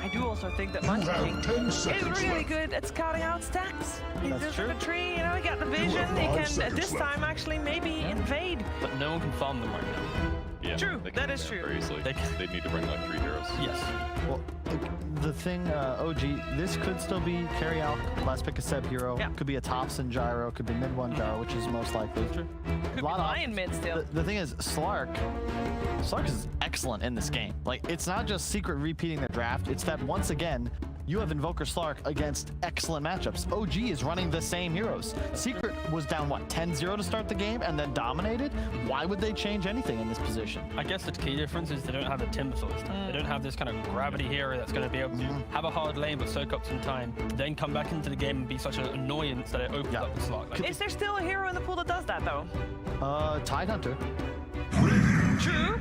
I do also think that Monkey King is really good at scouting out stacks. He's just infantry, you know, he got the vision, he can at this time actually maybe invade. But no one can farm them right now. Yeah, True, that is true. Very easily. They need to bring like 3 heroes. Yes. Well, the thing, OG, this could still be carry out. Last pick a Seb hero. Yeah. Could be a Thompson gyro. Could be mid 1 gyro, which is most likely. Could be Lion mid still. The thing is, Slark is excellent in this game. Like, it's not just Secret repeating their draft. It's that once again, you have Invoker Slark against excellent matchups. OG is running the same heroes. Secret was down, what, 10-0 to start the game and then dominated? Why would they change anything in this position? I guess the key difference is they don't have a Timbersaw this time. They don't have this kind of gravity hero that's going to be able to have a hard lane but soak up some time, then come back into the game and be such an annoyance that it opens up the slot. Like, is there still a hero in the pool that does that though? Tidehunter. True.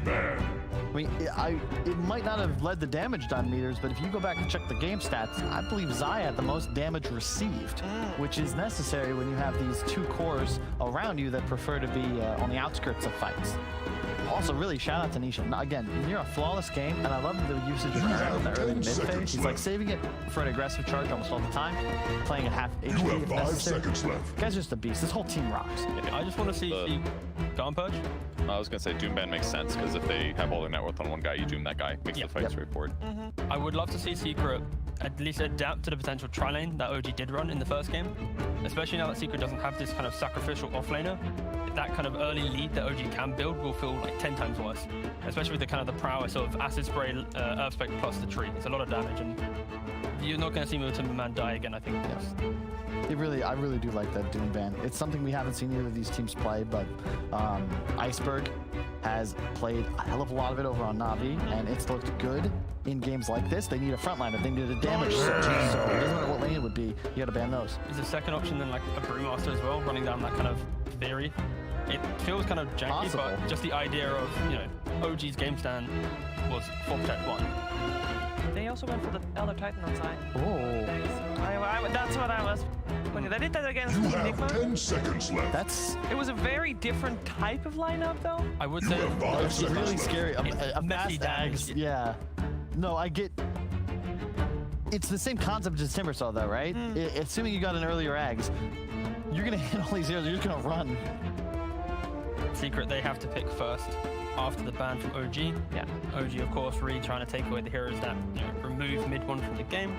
I mean, it might not have led the damage done meters, but if you go back and check the game stats, I believe Zai had the most damage received, which is necessary when you have these 2 cores around you that prefer to be on the outskirts of fights. Also, really, shout out to Nisha. Now, again, you're a flawless game, and I love the usage of Earl in the early to mid phase. He's like saving it for an aggressive charge almost all the time, playing at half HP if necessary. Guy's just a beast. This whole team rocks. I just want to see Garm Purge. I was going to say Doom Ban makes sense because if they have all their net worth on one guy, you doom that guy. Makes the fight straightforward. I would love to see Secret at least adapt to the potential tri-lane that OG did run in the first game. Especially now that Secret doesn't have this kind of sacrificial offlaner. That kind of early lead that OG can build will feel like 10 times worse. Especially with the kind of the prowess of Acid Spray, Earth Spec plus the tree. It's a lot of damage, and you're not going to see Timberman die again, I think. I really do like that Doom Ban. It's something we haven't seen either of these teams play, but Iceberg has played a hell of a lot of it over on Na'Vi, and it's looked good in games like this. They need a frontliner. They need a damage surge. So it doesn't matter what lane it would be. You got to ban those. Is a second option then like a Brewmaster as well, running down that kind of theory? It feels kind of janky, but just the idea of, you know, OG's game stand was 4 protect 1. They also went for the Elder Titan on side. Oh. That's what I was. When they did that against Enigma. 10 seconds left. It was a very different type of lineup, though. I would say it's really scary. A messy fast Ags, yeah. No, I get. It's the same concept as Timbersaw, though, right? Assuming you got an earlier Ags, you're gonna hit all these heroes. You're just gonna run. Secret, they have to pick first after the ban from OG. Yeah. OG, of course, really trying to take away the heroes that, you know, remove mid 1 from the game.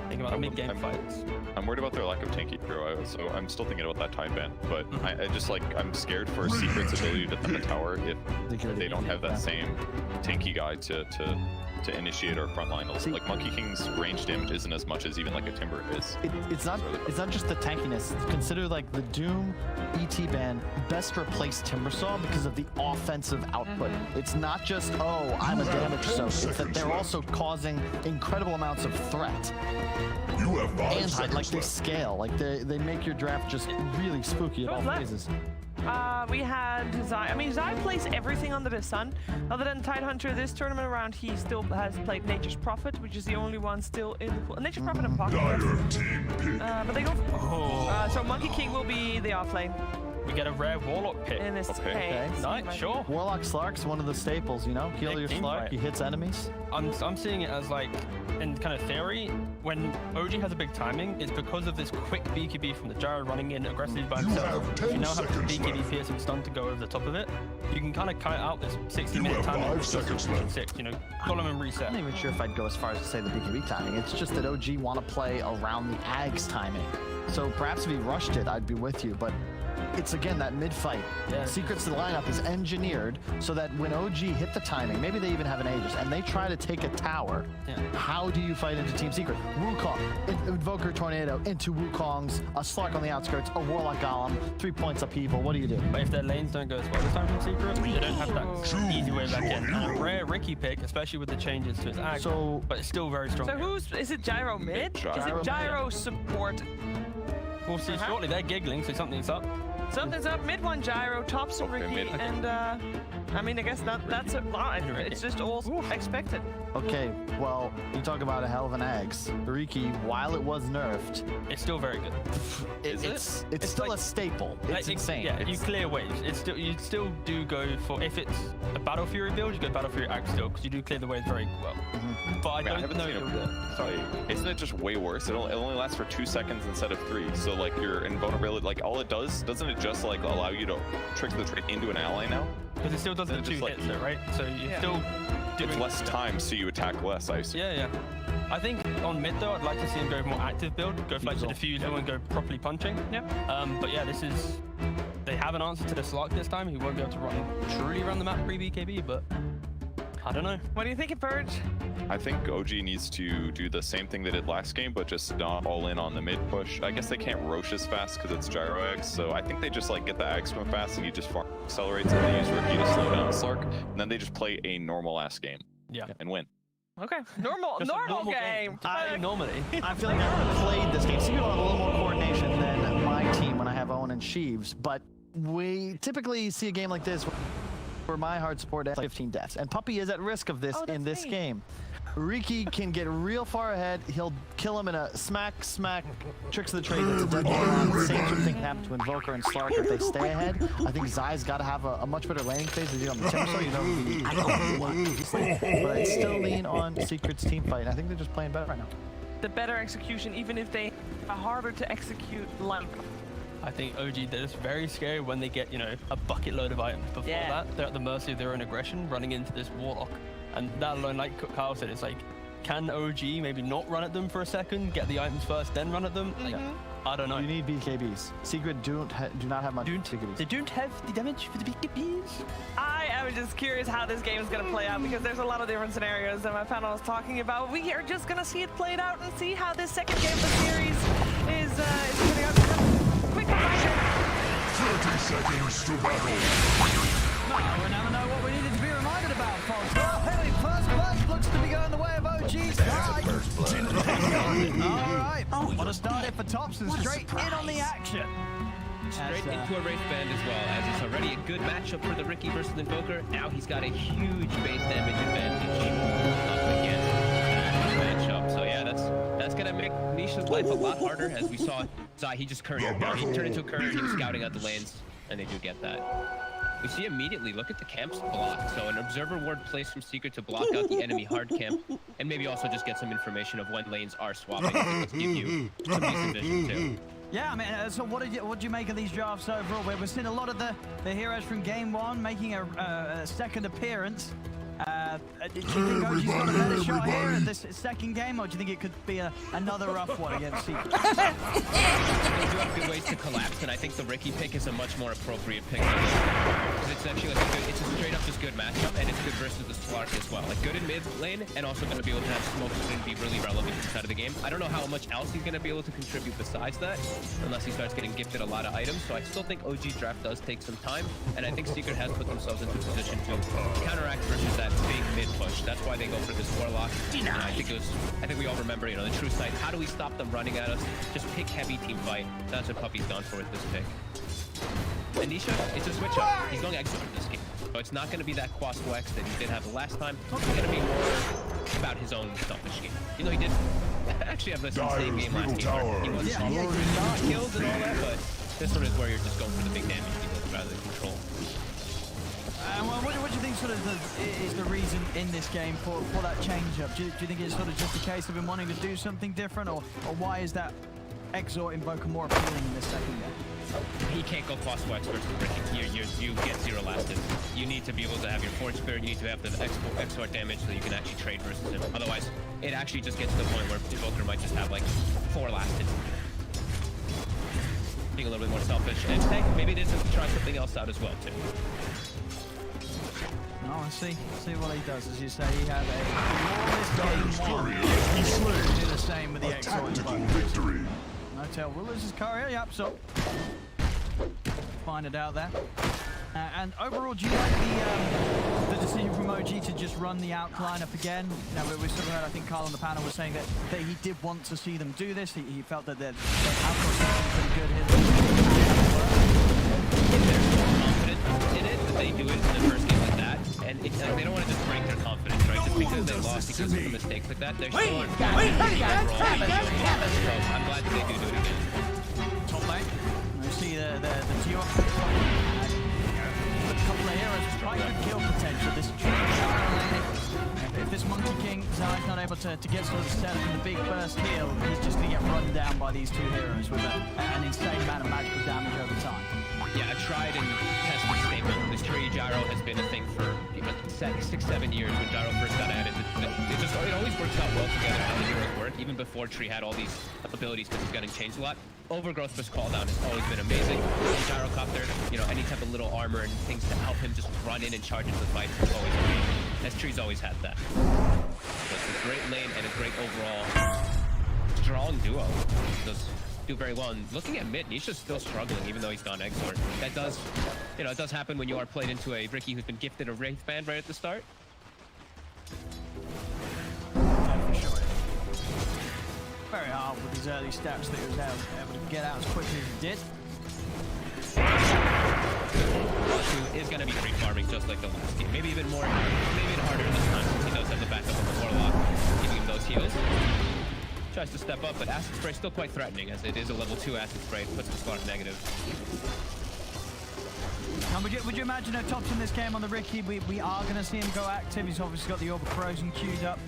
Think about the mid-game fights. I'm worried about their lack of tanky hero, so I'm still thinking about that time ban. But I just like, I'm scared for Secret's ability to defend the tower if they don't have that same tanky guy to initiate our front line. Like Monkey King's range damage isn't as much as even like a Timber is. It's not just the tankiness. Consider like the Doom ET ban best replace Timbersaw because of the offensive output. It's not just, oh, I'm a damage soak. It's that they're also causing incredible amounts of threat. You have 5 seconds like they scale, like they make your draft just really spooky at all phases. We had Zai. I mean, Zai plays everything under the sun. Other than Tidehunter, this tournament around, he still has played Nature's Prophet, which is the only one still in the pool. Nature's Prophet and Pocket. But they go. So Monkey King will be the off lane. We get a rare Warlock pick. In this Okay. Nice, sure. Warlock Slark's one of the staples, you know? Heal your Slark, he hits enemies. I'm seeing it as like, in kind of theory, when OG has a big timing, it's because of this quick BKB from the gyro running in aggressively by himself. If you now have the BKB piercing stun to go over the top of it, you can kind of cut out this 60-minute timing. 6, you know, Golem and reset. I'm not even sure if I'd go as far as to say the BKB timing. It's just that OG want to play around the Ags timing. So perhaps if he rushed it, I'd be with you, but it's again that mid-fight. Secrets to the lineup is engineered so that when OG hit the timing, maybe they even have an Aegis, and they try to take a tower, how do you fight into Team Secret? Wukong, Invoker Tornado into Wukong's, a Slark on the outskirts, a Warlock Golem, 3 points upheaval. What do you do? But if their lanes don't go as well this time from Secret, they don't have that easy way back in. And a rare Ricky pick, especially with the changes to his ag, but it's still very strong. So is it Gyro mid? Is it Gyro support? We'll see shortly. They're giggling, so something's up. Something's up. Mid 1 Gyro, top some Ricky, and I mean, I guess that's a line. It's just all expected. Okay, well, you talk about a hell of an axe. Riki, while it was nerfed, It's still very good. it's still like- a staple. It's insane. Yeah, you It's- clear waves. You still do go for, if it's a Battle Fury build, you go Battle Fury Axe still, because you do clear the waves very well. But I I don't haven't know. seen it. Sorry, isn't it just way worse? It only lasts for 2 seconds instead of 3. So like your invulnerability, like all it doesn't it just like allow you to trick the trade into an ally now? Because it still does the It's 2 just like- hits though, right? So you're still doing It's less time, so you attack less. I assume. Yeah. I think on mid though, I'd like to see him go more active build, go for like the diffuser and go properly punching. Yeah. But yeah, they have an answer to the Slark this time. He won't be able to truly run the map pre-BKB, but I don't know. What do you think, Burge? I think OG needs to do the same thing they did last game, but just not all in on the mid push. I guess they can't rosh as fast because it's gyro eggs, so I think they just like get the eggs from fast and he just farm accelerates and they use Riki to slow down Slark, and then they just play a normal ass game Yeah. and win. Okay, normal Just a normal game. Normally. I feel like I played this game. Secret will have a little more coordination than my team when I have Owen and Sheaves, but we typically see a game like this where my hard support has like 15 deaths, and Puppy is at risk of this in this game. Riki can get real far ahead. He'll kill him in a smack, tricks of the trade. That's a deadly round. Same sort of thing can happen to Invoker and Slark if they stay ahead. I think Zai's got to have a much better landing phase than he did on the Timber, so you know, but I'd still lean on Secret's team fight. I think they're just playing better right now. The better execution, even if they are harder to execute like. I think OG, they're just very scary when they get, a bucket load of items. Before that, they're at the mercy of their own aggression, running into this Warlock. And that alone, like Kyle said, it's like, can OG maybe not run at them for a second, get the items first, then run at them? Like, I don't know. You need BKBs. Secret do not have much BKBs. They don't have the damage for the BKBs. I am just curious how this game is going to play out because there's a lot of different scenarios that my panel is talking about. We are just going to see it played out and see how this second game of the series is turning out. Quick reminder. 30 seconds to battle. No, we never know what we needed to be reminded about, folks. Well, hey, first blood looks to be going the way of OG's side. All right, want to start it for Tops and straight in on the action. Straight into a Wraith Band as well, as it's already a good matchup for the Riki versus Invoker. Now he's got a huge base damage advantage up against that matchup. So yeah, that's gonna make Nisha's life a lot harder. As we saw, Zai, he just couriered. He turned into a courier. He was scouting out the lanes, and they do get that. We see immediately, look at the camps blocked. So an observer ward placed from Secret to block out the enemy hard camp, and maybe also just get some information of when lanes are swapping to give you some decent vision too. Yeah, I mean, so what did you make of these drafts overall? We're seeing a lot of the heroes from game one making a second appearance. Do you think OG's got a better shot here at this second game, or do you think it could be another rough one against Secret? They do have good ways to collapse, and I think the Riki pick is a much more appropriate pick. Because it's actually like it's a straight up just good matchup, and it's good versus the Slark as well. Like good in mid lane, and also going to be able to have smoke and be really relevant inside of the game. I don't know how much else he's going to be able to contribute besides that, unless he starts getting gifted a lot of items. So I still think OG's draft does take some time, and I think Secret has put themselves into a position to counteract versus that big mid push. That's why they go for this Warlock. And I think we all remember, the true sight. How do we stop them running at us? Just pick heavy team fight. That's what Puppy's gone for with this pick. And Nisha, it's a switch up. He's going Exo this game. So it's not going to be that Quasco X that he did have the last time. It's going to be more about his own selfish game. He did actually have the same game last game where he was kills and all that, but this one is where you're just going for the big damage rather than control. Well, what do you think sort of is the reason in this game for that change-up? Do you think it's sort of just a case of him wanting to do something different, or why is that Exort Invoker more appealing in this second game? He can't go Quasco X versus Riki. You get zero last hit. You need to be able to have your Forge Spirit, you need to have the export damage so you can actually trade versus him. Otherwise, it actually just gets to the point where Invoker might just have like 4 last hits. Being a little bit more selfish, and hey, maybe it is to try something else out as well, too. Oh, I see what he does. As you say, he had a flawless game one. Do the same with the Exort victory. No tell will lose his career. Yep, so find it out there. And overall, do you like the decision from OG to just run the outline up again? Now, we sort of heard, I think Carl on the panel was saying that he did want to see them do this. He felt that their outcross was pretty good here. If they're more confident in it, that they do it in the first game like that, they don't want to just break their confidence, right? Just because they lost because of mistakes like that, they're still on overall. So I'm glad that they do it again. Top lane. We see the duo. A couple of heroes with quite good kill potential. This if this Monkey King Zai's not able to get sort of set up in the big burst heal, he's just going to get run down by these two heroes with an insane amount of magical damage over time. Yeah, I tried and tested statement. This tree gyro has been a thing for 6-7 years when gyro first got added. It always works out well together how the heroes work, even before Tree had all these abilities because it's getting changed a lot. Overgrowth plus call down has always been amazing. And Gyrocopter, any type of little armor and things to help him just run in and charge into the fight is always great. As Tree's always had that. So it's a great lane and a great overall strong duo. Does do very well. And looking at mid, Nisha's still struggling even though he's gone Exort. That does, it does happen when you are played into a Ricky who's been gifted a Wraith Band right at the start. Very hard with his early steps that he was able to get out as quickly as he did. Is going to be free farming just like the last game. Maybe even more, maybe even harder this time since he does have the backup of the Warlock, giving him those heals. Tries to step up, but Acid Spray is still quite threatening as it is a level 2 Acid Spray. Puts the Slark negative. And would you imagine tops in this game on the Ricky, we are going to see him go active. He's obviously got the Orb of Corrosion queued up.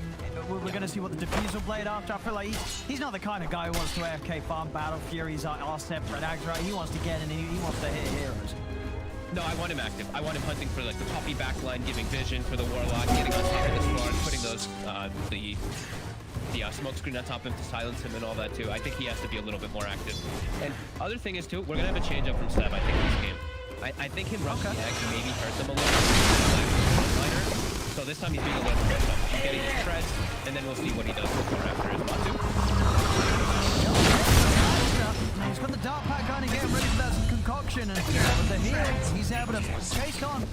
We're going to see what the Diffusal Blade after. I feel like he's not the kind of guy who wants to AFK farm Battle Furies, R7, Red Axe, right? He wants to get in and he wants to hit heroes. No, I want him active. I want him hunting for like the Poppy backline, giving vision for the Warlock, getting on top of the Slark, putting those, the smoke screen on top of him to silence him and all that too. I think he has to be a little bit more active. And other thing is too, we're going to have a change up from Seb, I think, in this game. I think him rushing the eggs maybe hurt them a little bit. So this time he's being a little more aggressive. He's getting his treads, and then we'll see what he does before after his Batu. He's got the Dark Pack on again, ready for that concoction, and with the heal, he's able to chase on.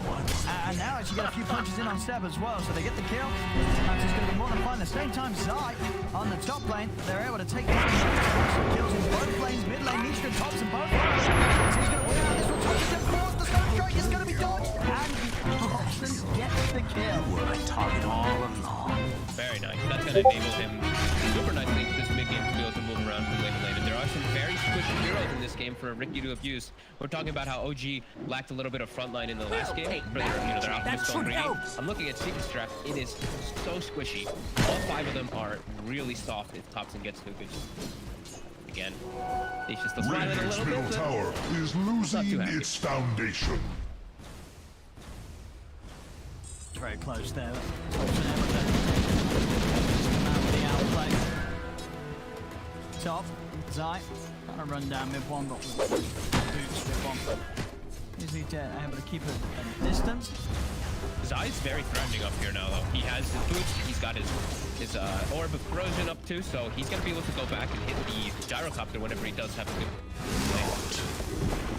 And now actually get a few punches in on Seb as well, so they get the kill. And he's going to be more than fine. At the same time, Zai on the top lane, they're able to take down some kills in both lanes, mid lane, Nisha tops in both lanes. So he's going to win out. This one touches him, force the Stone Strike is going to be dodged, and Hobson gets the kill. My target all along. Very nice. That's going to enable him super nicely into this mid game to be able to move around from lane to lane. And there are some very squishy heroes in this game for Ricky to abuse. We're talking about how OG lacked a little bit of frontline in the last game for their Optimus Stone greedy. I'm looking at Cirrostratus. It is so squishy. All 5 of them are really soft if Thompson gets hookage. Again, he's just smiling a Radiant's little middle bit. tower is losing its foundation. It's very close there. Thompson able to come out with the outplay. Top, Zai, trying to run down mid one, but with boots mid one. Is he able to keep a distance? Zai's very threatening up here now, though. He has his boots, he's got his Orb of Corrosion up too, so he's going to be able to go back and hit the Gyrocopter whenever he does have a good play.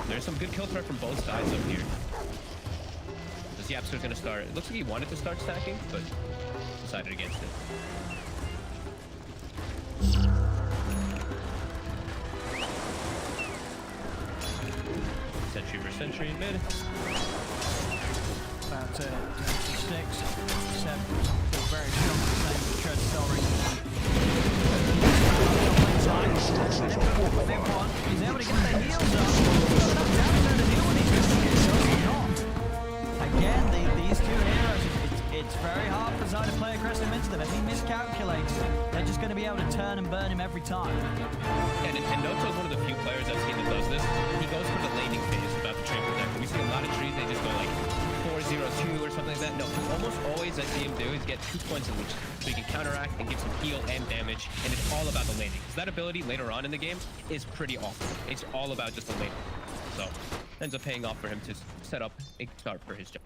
There's some good kill threat from both sides up here. The Yapster's going to start. It looks like he wanted to start stacking, but decided against it. Sentry versus sentry in mid. About 6, 7, still very strong at the same tread story. He's able to get the heals up. Again, these two heroes, it's very hard for Zai to play aggressive into them. If he miscalculates, they're just going to be able to turn and burn him every time. And Noto is one of the few players I've seen that does this. He goes for the laning phase without the Tree Protector. We see a lot of trees, they just go like 4-0-2 or something like that. No, almost always I see him do is get 2 points in leech, so he can counteract and give some heal and damage, and it's all about the laning. Because that ability later on in the game is pretty awesome. It's all about just the laning. So, ends up paying off for him to set up a start for his job.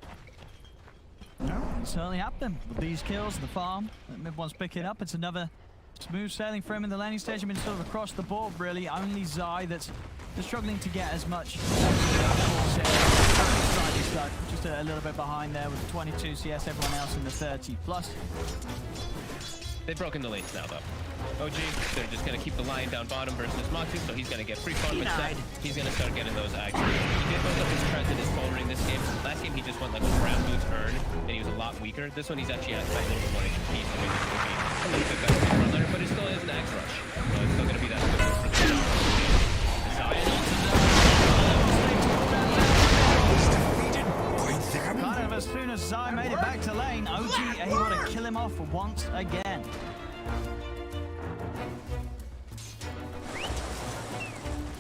No, it's certainly happened. With these kills, the farm, mid one's picking up. It's another smooth sailing for him in the landing stage. I mean, sort of across the board, really. Only Zai that's struggling to get as much. Just a little bit behind there with 22 CS, everyone else in the 30 plus. They've broken the lanes now, though. OG, they're just gonna keep the lion down bottom versus Matu, so he's gonna get free farm instead. He's gonna start getting those ags. He did build up his trends and his forward in this game. Last game he just went like a ground boots earn, and he was a lot weaker. This one he's actually at a little bit more HP, so maybe it's gonna be a little bit better for front liner, but it still is an axe rush. So it's still gonna be that good for the Zion onto Kind of as soon as Zai made it back to lane, OG able to kill him off once again.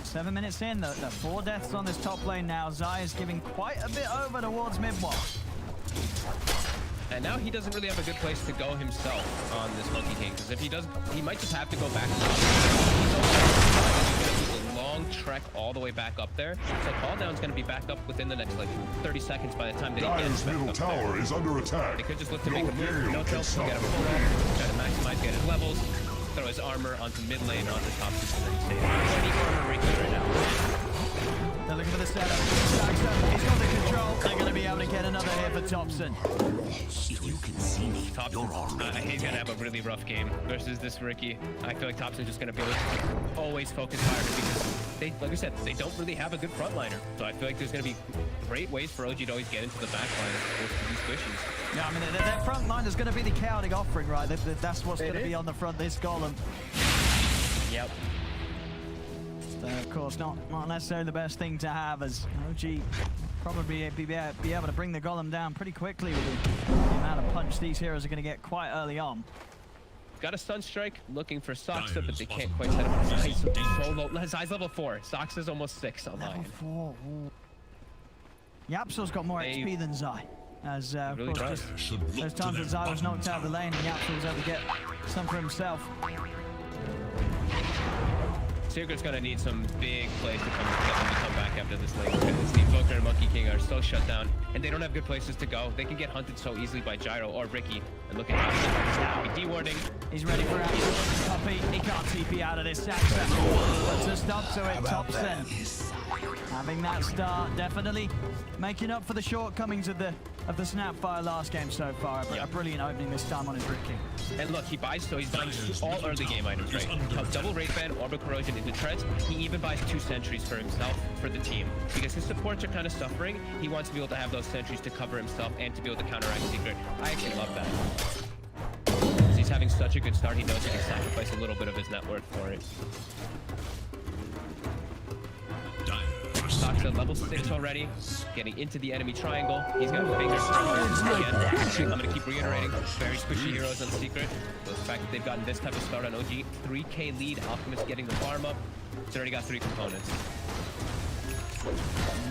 Seven minutes in, the 4 deaths on this top lane now. Zai is giving quite a bit over towards mid-wall. And now he doesn't really have a good place to go himself on this Monkey King, because if he does, he might just have to go back to the long trek all the way back up there. So call down's going to be back up within the next like 30 seconds by the time that he gets back middle up tower there. is under attack. They could just look to make a move. No trail, he'll get a full off, try to maximize, get his levels, throw his armor onto mid lane or onto top system that he's saving. 20 armor Ricky right now. They're looking for the setup. Stacks up. He's got the control. They're going to be able to get another hit for Thompson. If you can see me, Thompson, you're already he's going to have a really rough game versus this Ricky. I feel like Thompson's just going to be able to always focus higher because they, like I said, they don't really have a good frontliner. So I feel like there's going to be great ways for OG to always get into the back line with these squishes. Yeah, I mean, their front line is going to be the chaotic offering, right? That's what's going to be on the front, this golem. Yep. Of course, not necessarily the best thing to have, as OG probably be able to bring the golem down pretty quickly with the amount of punch these heroes are going to get quite early on. Got a stun strike, looking for Soxa, but they can't quite set him up. Zai's so low. Zai's level 4. Soxa's almost 6 on Level Lion. 4. Yapso's got more HP than Zai. As of really course, does. just those times that Zai was knocked out of the lane and Yapso was able to get some for himself. Secret's gonna need some big plays to come back after this lane because the Invoker and Monkey King are so shut down and they don't have good places to go. They can get hunted so easily by Gyro or Ricky. And look at how he's de-warding. He's ready for action. Puppy, he can't TP out of this Saxa. But to stop to it, Thompson. Having that start, definitely making up for the shortcomings of the Snapfire last game so far. A brilliant opening this time on his Rick King. And look, he buys, so he's buying all early game items, right? Double Wraith Band, Orbital Corrosion into treads. He even buys 2 sentries for himself, for the team. Because his supports are kind of suffering, he wants to be able to have those sentries to cover himself and to be able to counteract Secret. I actually love that. Because he's having such a good start, he knows he can sacrifice a little bit of his net worth for it. Soxa level 6 already, getting into the enemy triangle. He's got fingers again. I'm gonna keep reiterating, very squishy heroes on Secret. The fact that they've gotten this type of start on OG, 3k lead, Alchemist getting the farm up. It's already got 3 components.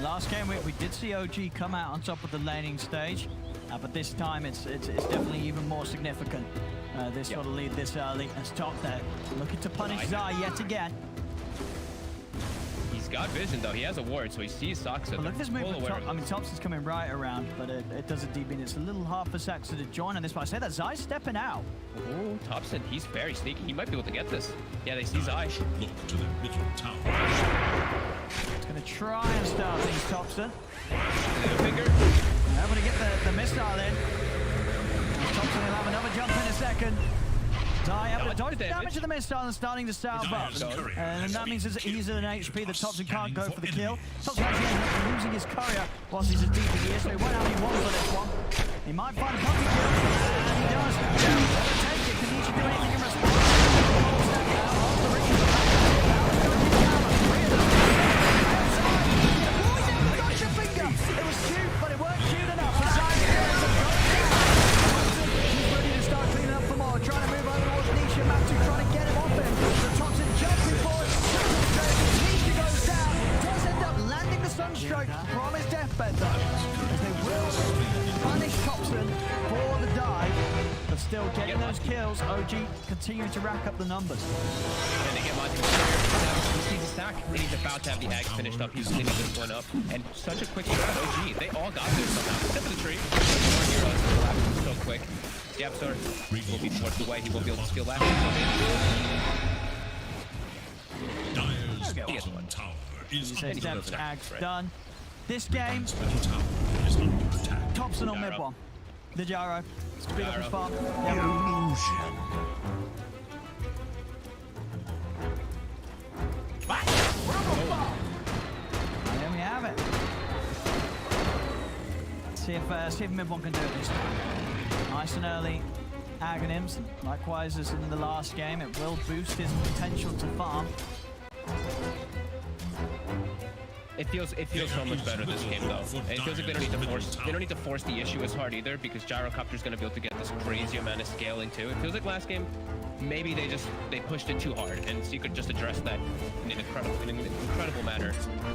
Last game we did see OG come out on top of the laning stage, but this time it's definitely even more significant. This sort of lead this early as top there, looking to punish Zai yet again. He's got vision though, he has a ward, so he sees Soxa. But look at this movement. I mean, Thompson's coming right around, but it does a deep in. It's a little hard for Saxa to join on this one. I say that Zai's stepping out. Ooh, Thompson, he's very sneaky. He might be able to get this. Yeah, they see Zai. Look to the middle tower. He's going to try and start things, Thompson. Little finger. Able to get the missile in. Thompson will have another jump in a second. Zai able to dodge the damage of the missile and starting to salve up. And that means he's at an HP that Thompson can't go for the kill. Thompson actually ends up losing his courier whilst he's as deep as he is, so he won't have any one for this one. He might find a puppy kill, and he does. Take it, can he do anything in response? It was cute, but it weren't cute enough. He's ready to start cleaning up for more, trying to move over towards Nisha. Matu trying to get him off him. So Thompson jumping forward. Nisha goes down. Does end up landing the sunstroke from his deathbed though. As they will punish Thompson for the dive, but still getting those kills. OG continuing to rack up the numbers. And they get Monty he sees a stack. He's about to have the eggs finished up. He's cleaning this one up. And such a quick start. OG, they all got this somehow. Except for the tree. More heroes collapsing so quick. The Absol will be forced away. He won't be able to steal that. He gets one. Steps, Ags done. This game, Thompson on mid one. The Gyro. It's big up his farm. See if mid one can do it this time. Nice and early Aghanims. Likewise as in the last game, it will boost his potential to farm. It feels so much better this game though. It feels like they don't need to force the issue as hard either, because Gyrocopter's gonna be able to get this crazy amount of scaling too. It feels like last game maybe they pushed it too hard, and Secret just addressed that in an incredible manner.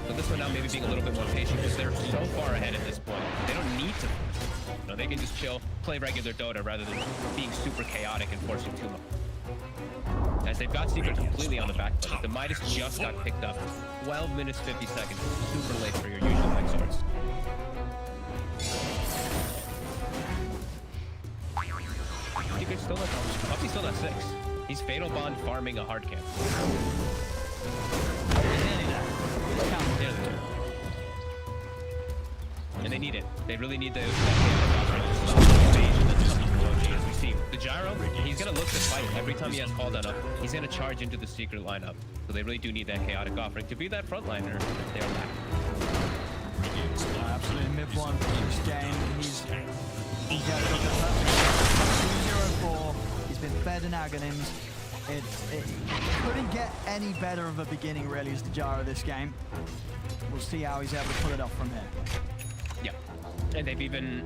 But this one now maybe being a little bit more patient, because they're so far ahead at this point. They don't need to. You know, they can just chill, play regular Dota rather than being super chaotic and forcing too much. As they've got Secret completely on the back foot. The Midas just got picked up. 12 minutes 50 seconds. Super late for your usual leg swords. Secret's still at Puppy's still at 6. He's Fatal Bond farming a hard camp. And they need it. They really need the the gyro, he's gonna look to fight every time he has called up. He's gonna charge into the Secret lineup. So they really do need that chaotic offering to be that frontliner. They are back. Absolutely mid one this game. He's got it up 2-0-4. He's been fed in Aghanims. It couldn't get any better of a beginning really as the gyro this game. We'll see how he's able to pull it off from here. Yeah. And they've even,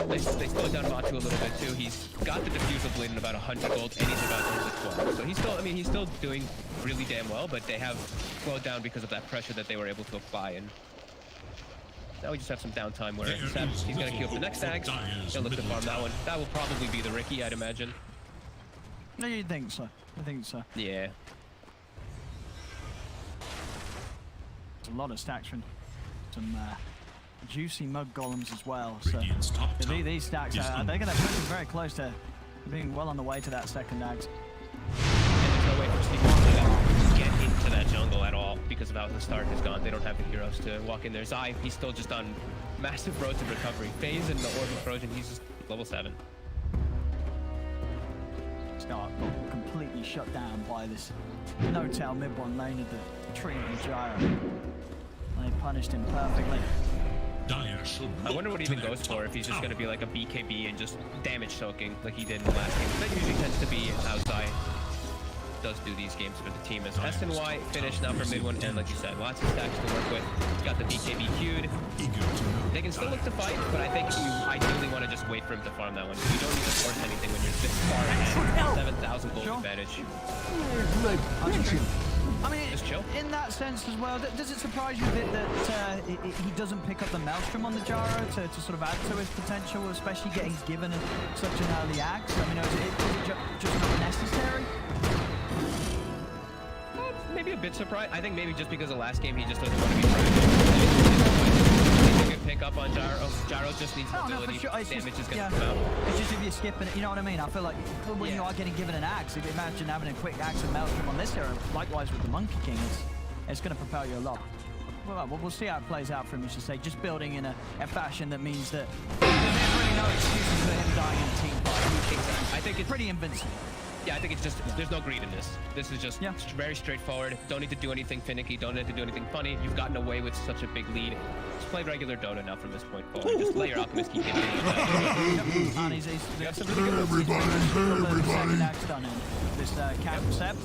they slowed down Matu a little bit too. He's got the Diffusal Blade in about 100 gold, and he's about to hit 12. So he's still, I mean, he's still doing really damn well, but they have slowed down because of that pressure that they were able to apply. And now we just have some downtime where he's going to queue up the next Ags. He'll look to farm that one. That will probably be the Ricky, I'd imagine. No, you think so? I think so. Yeah. There's a lot of stacks from some juicy mug golems as well. So these stacks, they're going to push us very close to being well on the way to that second Ags. And there's no way for Steve to get into that jungle at all because of how the start has gone. They don't have the heroes to walk in there. Zai, he's still just on massive road to recovery. FaZe and the Orb of Trojan, he's just level 7. Start completely shut down by this no-tail mid-one lane of the Trimakasih gyro. They punished him perfectly. I wonder what he even goes for, if he's just going to be like a BKB and just damage soaking like he did in the last game. That usually tends to be how Zai does do these games for the team. As S and Y finish now for mid one, and like you said, lots of stacks to work with. He's got the BKB queued. They can still look to fight, but I think you ideally want to just wait for him to farm that one. You don't need to force anything when you're this far ahead. 7,000 gold advantage. I mean, just chill. In that sense as well, does it surprise you that he doesn't pick up the Maelstrom on the gyro to sort of add to his potential, especially getting given such an early axe? I mean, is it just not necessary? Maybe a bit surprised. I think maybe just because of last game, he just doesn't want to be trying to pick up on Gyro. Gyro just needs mobility. No, for sure. Damage is going to come out. It's just if you're skipping it, you know what I mean? I feel like when you are getting given an axe, if you imagine having a quick axe and Maelstrom on this hero, likewise with the Monkey King, it's going to propel you a lot. Well, we'll see how it plays out for him, as you say, just building in a fashion that means that there's really no excuses for him dying in a team fight. Exactly. I think it's pretty invincible. Yeah, I think it's just, there's no greed in this. This is just very straightforward. Don't need to do anything finicky. Don't need to do anything funny. You've gotten away with such a big lead. Just play regular Dota now from this point forward. Just play your Alchemist, keep getting And he's got some really good second axe done in this camp set.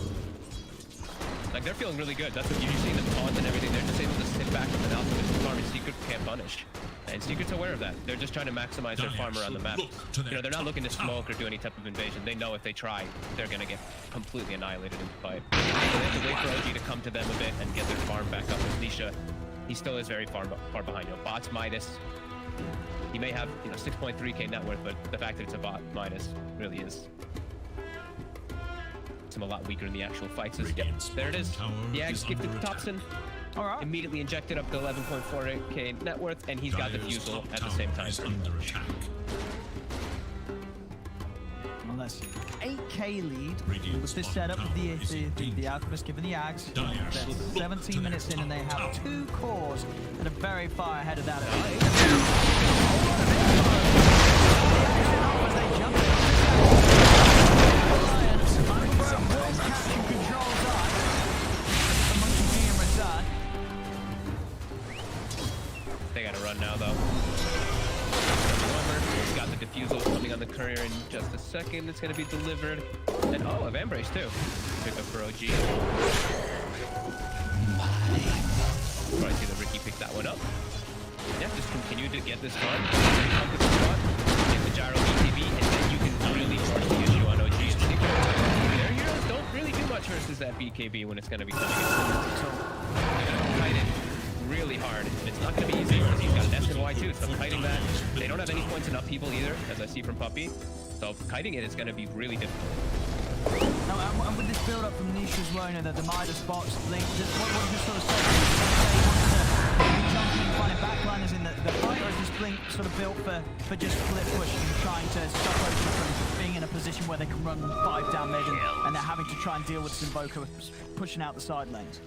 Like, they're feeling really good. That's what you're seeing, the taunt and everything. They're just able to sit back with an Alchemist and farm, and Secret can't punish. And Secret's aware of that. They're just trying to maximize their farm around the map. You know, they're not looking to smoke or do any type of invasion. They know if they try, they're going to get completely annihilated in the fight. So they have to wait for OG to come to them a bit and get their farm back up. With Nisha, he still is very far behind. You know, bots Midas. He may have, 6.3k net worth, but the fact that it's a bot Midas really is him a lot weaker in the actual fights. There it is. The Axe gifted to Thompson. All right. Immediately injected up to 11.4k net worth, and he's got the Fusel at the same time. Well, let's see. 8k lead with this setup with the Alchemist given the Axe. They're 17 minutes in, and they have 2 cores that are very far ahead of that. They gotta run now, though. second. It's going to be delivered. And oh, a Vambrace too. Pick up for OG. Probably see the Ricky pick that one up. Yeah, just continue to get this run. Get the gyro BKB, and then you can really force the issue on OG and Secret. Their heroes don't really do much versus that BKB when it's going to be coming in. So they're going to fight it really hard. It's not going to be easy because he's got an SNY too, so kiting that. They don't have any points enough people either, as I see from Puppy. So kiting it is going to be really difficult. Now, and with this build up from Nisha as well, you know, the Midas spots, Link, what you sort of say, jumping and finding backliners in the fight, or is this Blink sort of built for just split pushing and trying to stop OG from being in a position where they can run 5 down mid and they're having to try and deal with this Invoker pushing out the side lanes?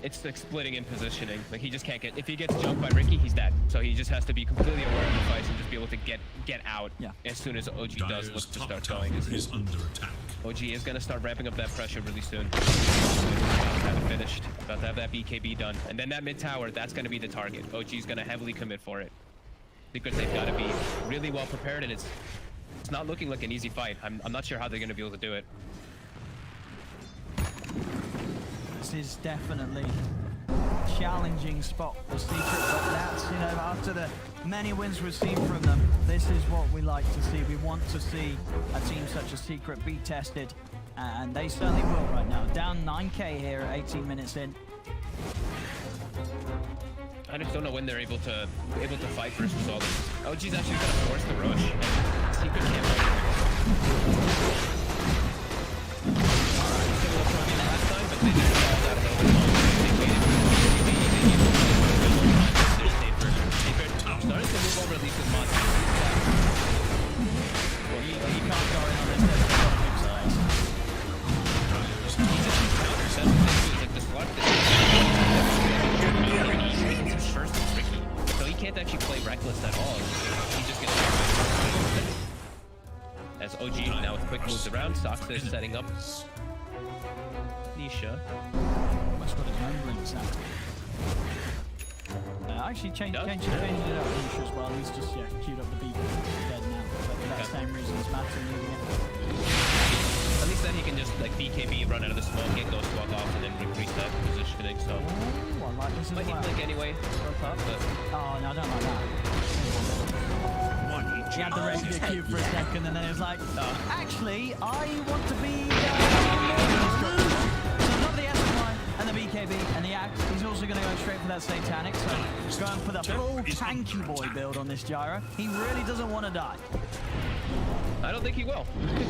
It's like splitting and positioning. Like he just can't get. If he gets jumped by Ricky, he's dead. So he just has to be completely aware of the fights and just be able to get out as soon as OG does look to start going. Is under attack. OG is going to start ramping up that pressure really soon. About to have it finished. About to have that BKB done, and then that mid tower. That's going to be the target. OG is going to heavily commit for it because they've got to be really well prepared, and it's not looking like an easy fight. I'm not sure how they're going to be able to do it. This is definitely a challenging spot for Secret, but that's, you know, after the many wins we've seen from them, this is what we like to see. We want to see a team such as Secret be tested, and they certainly will right now. Down 9k here at 18 minutes in. I just don't know when they're able to fight first with all this. OG's actually going to force the rush. Secret can't fight. Last time, but they just lost out a little bit longer. They waited for the BKB. They gave them a little more time. They're safer. Secret started to move over at least with Monty. Well, he can't go in on this. He's just counters. That's what they do. It's like the slot. His first is Ricky. So he can't actually play reckless at all. He just gets as OG now with quick moves around. Sox is setting up Nisha. Almost got his own blinks out. Actually changed it up Nisha as well. He's just queued up the beat dead now. But for that same reason as Matt's moving it. At least then he can just like BKB, run out of the smoke, get Ghost Walk off, and then reset positioning. So I like this as might well. need Blink anyway on top, but Oh no, I don't like that. He had the rest of the cube for a second, and then it was like, actually, I want to be. So not the SNY and the BKB and the Axe. He's also going to go straight for that Satanic. So going for the full tanky boy build on this Gyro. He really doesn't want to die. I don't think he will.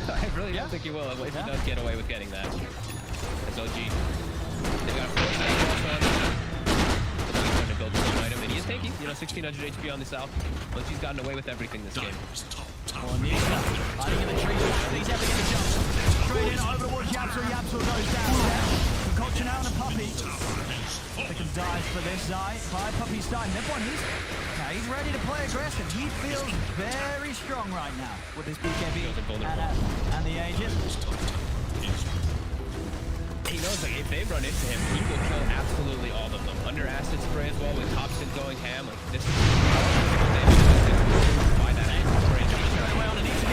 I really don't think he will if he does get away with getting that. That's OG. They got 49 shots on. He's trying to build his own item, and he is tanky. You know, 1600 HP on the south. But he's gotten away with everything this game. Oh, Nisha, hiding in the trees. He's having to jump. Straight in over towards Yapsul. Yapsul goes down. Concoction out and a Puppy. They can dive for this Zai. Puppy's starting. He's ready to play aggressive. He feels very strong right now with this BKB and the Aegis. He knows like if they run into him, he will kill absolutely all of them. Under acid spray as well with Hobson going ham. Like this is why that acid spray is very well underneath.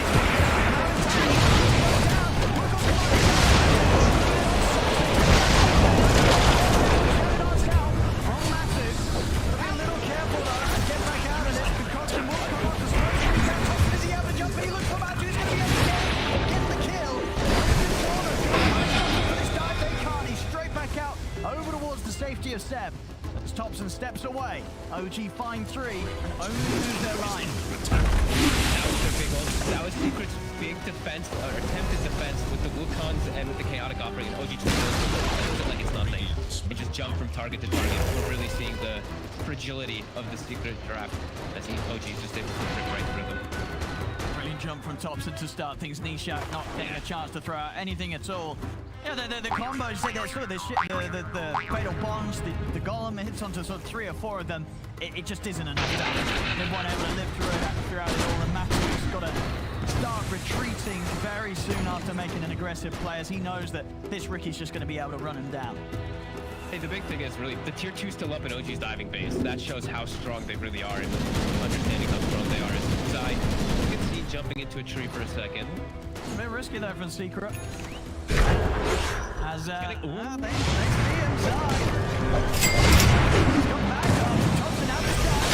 Safety of Seb. As Thompson steps away, OG find 3 and only lose their line. That was Secret's big defense, or attempted defense with the Wukons and with the Chaotic offering, and OG just kills it like it's nothing. It just jumped from target to target. We're really seeing the fragility of the Secret draft as OG is just able to rip right through them. Brilliant jump from Thompson to start things. Nisha not getting a chance to throw out anything at all. Yeah, the combos, the fatal bombs, the golem hits onto sort of 3 or 4 of them. It just isn't enough damage. They weren't able to live throughout it all. And Matthew's got to start retreating very soon after making an aggressive play, as he knows that this Ricky's just going to be able to run him down. Hey, the big thing is really the tier 2 still up in OG's diving base. That shows how strong they really are and understanding how strong they are. As Zai, you can see jumping into a tree for a second. A bit risky though from Secret. As they see him side. He's got back up. Thompson out the start.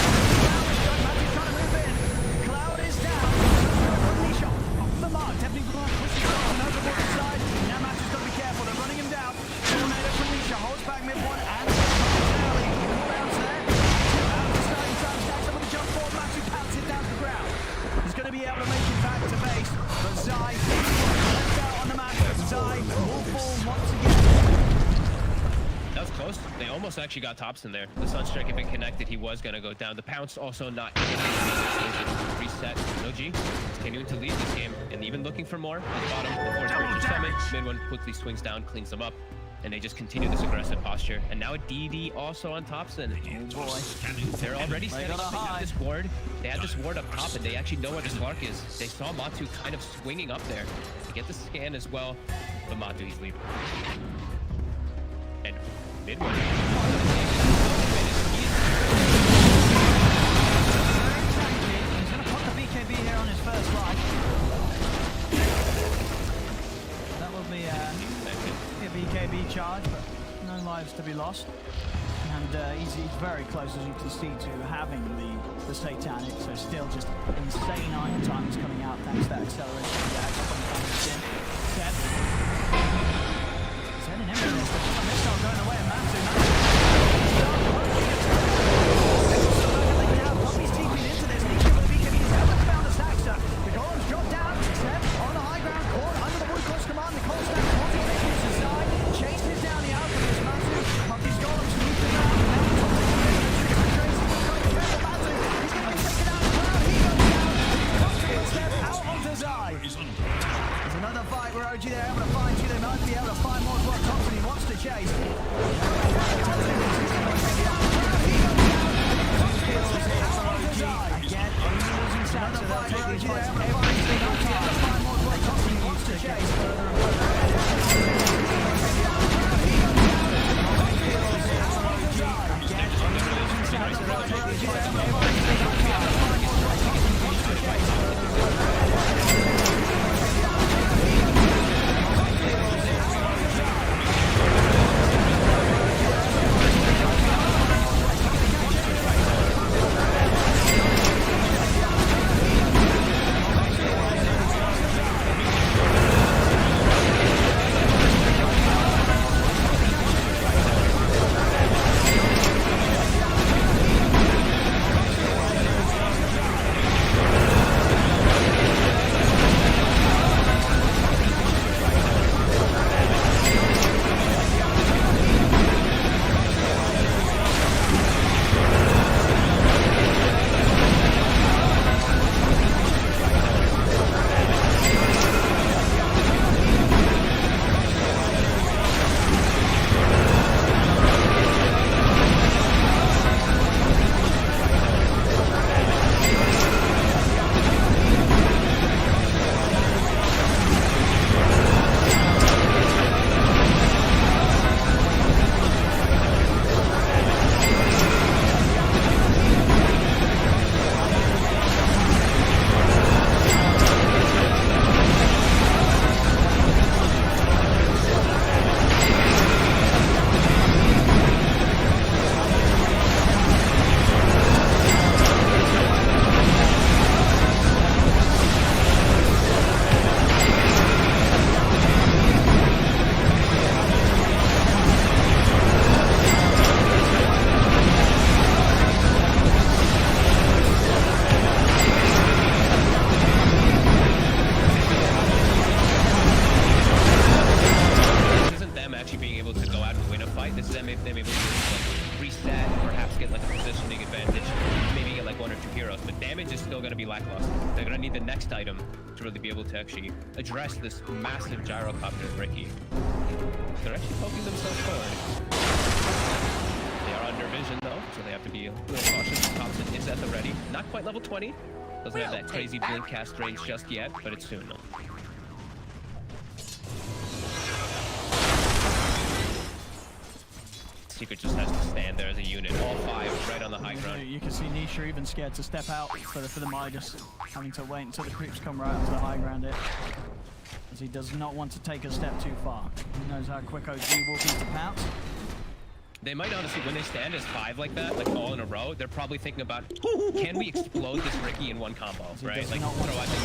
Matthew's trying to move in. Cloud is down. Quickly shot off the mark. Definitely pushing Thompson over the side. Now Matthew's got to be careful. They're running him down. Tornado from Nisha holds back mid one and early. All out there. Out the side. Stacks up with the jump forward. Matthew pats it down to the ground. He's going to be able to make it back to base. But Zai left out on the map. Zai will fall once again. That was close. They almost actually got Thompson there. The Sunstrike had been connected. He was going to go down. The Pounce also not reset. No G. Continuing to lead this game and even looking for more. At the bottom, the forward summit. Mid one quickly swings down, cleans them up. And they just continue this aggressive posture. And now a DD also on Thompson. Oh boy. They're already standing up. They have this ward. They had this ward up top, and they actually know where the Slark is. They saw Matu kind of swinging up there. They get the scan as well, but Matu, he's leaving. And mid one. He's going to put the BKB here on his first life. That will be a BKB charge, but no lives to be lost. And he's very close, as you can see, to having the Satanic, so still just insane iron times coming out thanks to that acceleration. Zed and Emperor, but a missile going away, and Matsu. Poppy's TP'd into this, and he's able to BKB. He's able to found the Saxa. The Golem's dropped down. Zed on the high ground, caught under the Wood Cross command. The Cold Stack continues to side, chases down the Alchemist. Matsu, Poppy's Golem's moved around. There's another fight where OG they're able to find you. They might be able to find more of what Thompson he wants to chase. Again, losing Saxa. They'll take these fights every single time. To find more of what Thompson he wants to chase. Again, losing Saxa. They'll take these fights every single time. To find more of what Thompson he wants to chase. Item to really be able to actually address this massive gyrocopter of Ricky. They're actually poking themselves forward. They are under vision though, so they have to be a little cautious. Thompson is at the ready. Not quite level 20. Doesn't have that crazy blink cast range just yet, but it's soon though. Secret just has to stand there as a unit, all five right on the high ground. You can see Nisha even scared to step out for the Midas, having to wait until the creeps come right onto the high ground here. as he does not want to take a step too far. He knows how quick OG will be to pounce. They might honestly, when they stand as 5 like that, like all in a row, they're probably thinking about, can we explode this Ricky in one combo, right? Like, throw out the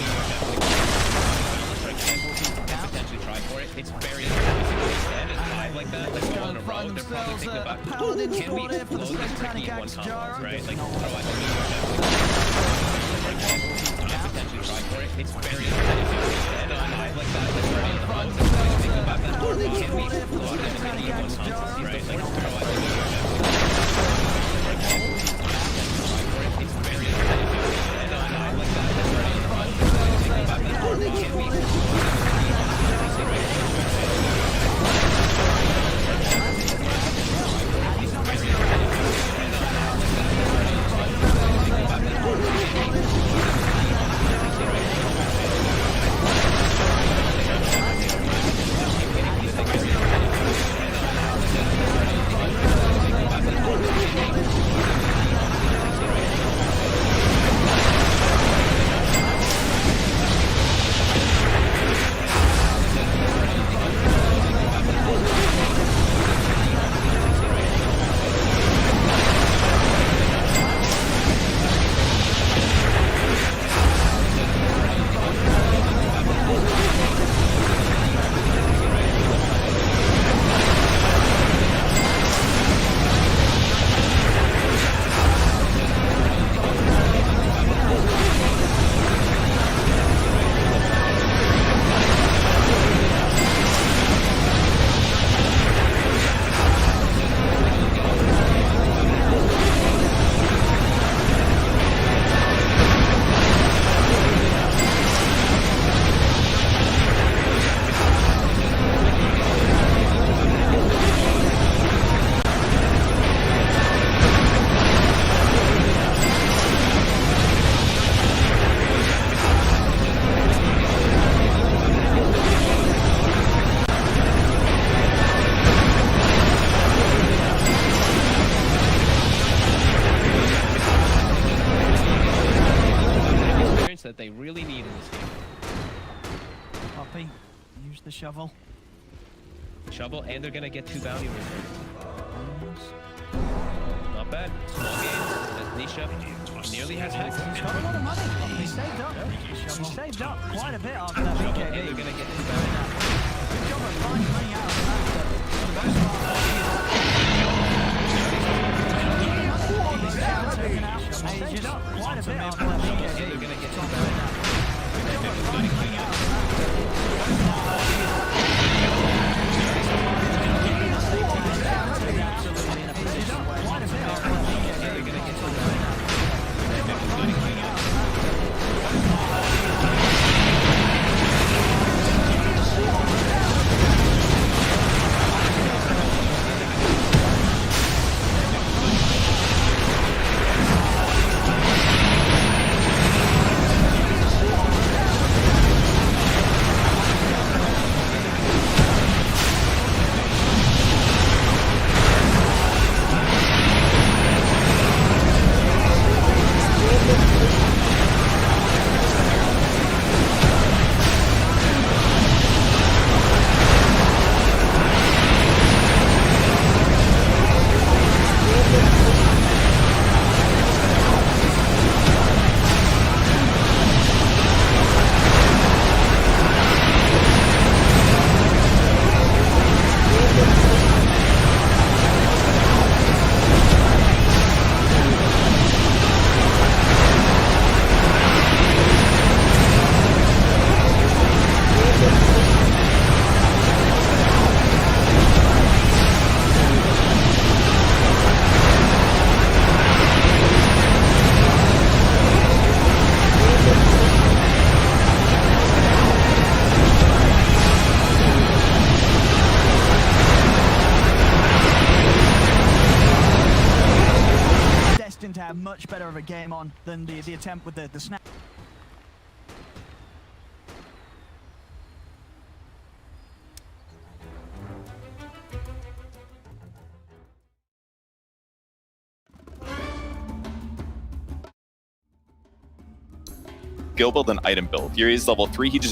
potentially try for it. It's very interesting. When they stand as 5 like that, like all in a row, they're probably thinking about, can we explode this Ricky in one combo, right? Like, throw out the potentially try for it. It's very interesting. When they stand as 5 like that, like all in a row, they're probably thinking about, can we explode this Ricky in one combo, right? Like, throw out that they really need in this game. Poppy, use the shovel. Shovel, and they're gonna get 2 bounty runes. Not bad. Small game. Nisha nearly has hex. He's got a lot of money. He saved up. He saved up quite a bit after that BKB. And they're gonna get 2 bounty runes. Good job of finding money out of that. For the most part, he saved up quite a bit after that BKB. And they're gonna get 2 bounty runes. To have much better of a game on than the attempt with the snap. Skill build and item build. Fury is level 3. He just